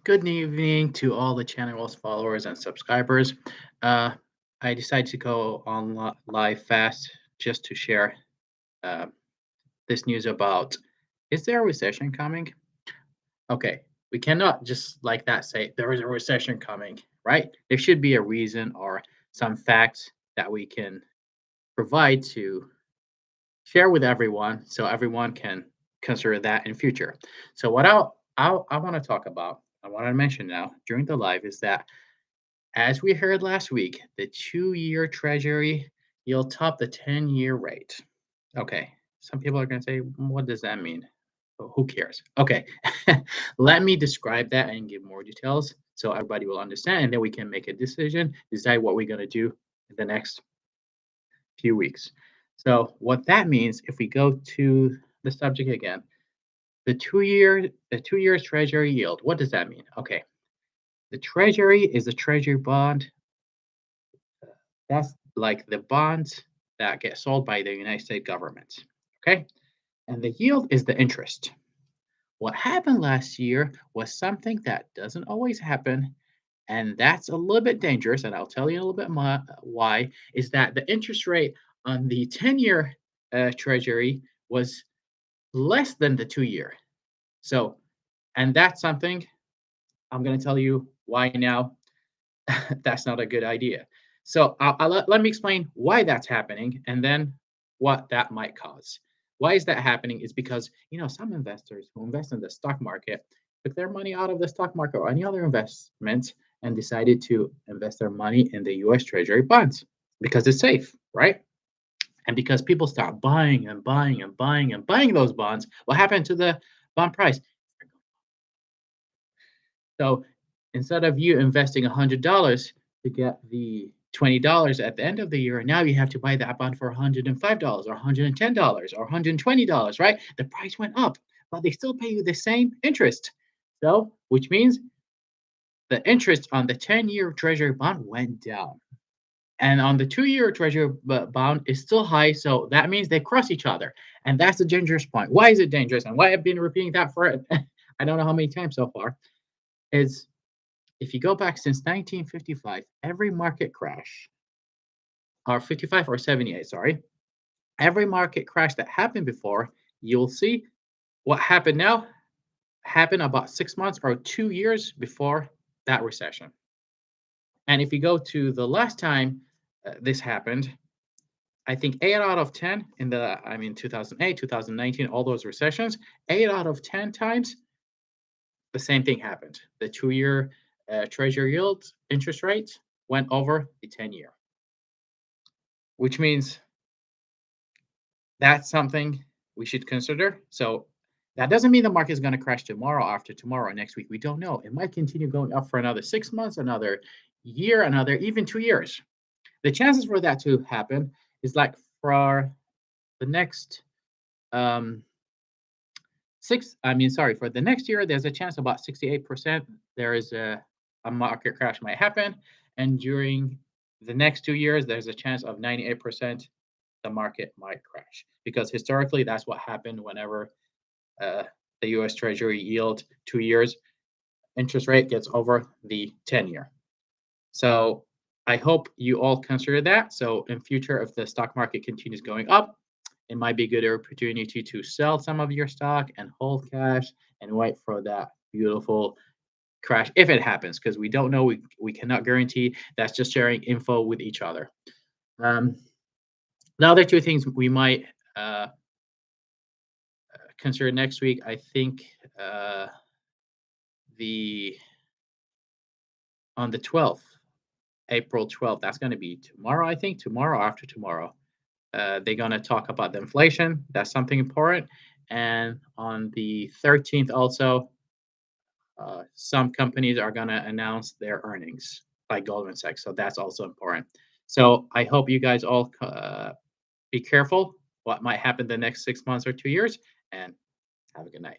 Good evening to all the channel's followers and subscribers. Uh, I decided to go on live fast just to share uh, this news about is there a recession coming? Okay, we cannot just like that say there is a recession coming, right? There should be a reason or some facts that we can provide to share with everyone so everyone can consider that in future. So what I want to talk about, I want to mention now during the live is that as we heard last week, the 2-year treasury yield topped the 10-year rate. Okay, some people are going to say, what does that mean? Well, who cares? Okay, let me describe that and give more details so everybody will understand, and then we can make a decision, decide what we're going to do in the next few weeks. So, what that means, if we go to the subject again, the 2 year treasury yield, what does that mean? Okay, the treasury is a treasury bond. That's like the bonds that get sold by the United States government. Okay. And the yield is the interest. What happened last year was something that doesn't always happen. And that's a little bit dangerous. And I'll tell you a little bit more why. Is that the interest rate on the 10-year treasury was less than the 2 year. So, and that's something I'm going to tell you why now that's not a good idea. So let me explain why that's happening and then what that might cause. Why is that happening? Is because some investors who invest in the stock market took their money out of the stock market or any other investment and decided to invest their money in the U.S. Treasury bonds because it's safe, right? And because people start buying and buying and buying and buying those bonds, what happened to the bond price? So instead of you investing $100 to get the $20 at the end of the year, now you have to buy that bond for $105 or $110 or $120, right? The price went up, but they still pay you the same interest. So, which means the interest on the 10-year treasury bond went down. And on the 2-year treasury bond is still high. So that means they cross each other. And that's the dangerous point. Why is it dangerous? And why I've been repeating that for I don't know how many times so far is if you go back since 1955, every market crash, or 55 or 78, sorry, every market crash that happened before, you'll see what happened now happened about 6 months or 2 years before that recession. And if you go to the last time this happened, I think 8 out of 10 in 2008, 2019, all those recessions, 8 out of 10 times the same thing happened. The 2-year treasury yield interest rate went over the 10-year, which means that's something we should consider. So that doesn't mean the market is going to crash tomorrow, after tomorrow, next week. We don't know. It might continue going up for another 6 months, another year, another even 2 years. The chances for that to happen is like for the next um, for the next year, there's a chance about 68% there is a market crash might happen. And during the next 2 years, there's a chance of 98% the market might crash. Because historically, that's what happened whenever uh, the US Treasury yield 2 years interest rate gets over the 10-year. So I hope you all consider that. So in future, if the stock market continues going up, it might be a good opportunity to sell some of your stock and hold cash and wait for that beautiful crash if it happens, because we don't know. We cannot guarantee. That's just sharing info with each other. Um, the other two things we might uh, consider next week, I think the on the 12th, April 12th, that's going to be tomorrow, I think, tomorrow after tomorrow. They're going to talk about the inflation. That's something important. And on the 13th, also, some companies are going to announce their earnings by Goldman Sachs. So that's also important. So I hope you guys all be careful what might happen the next 6 months or 2 years, and have a good night.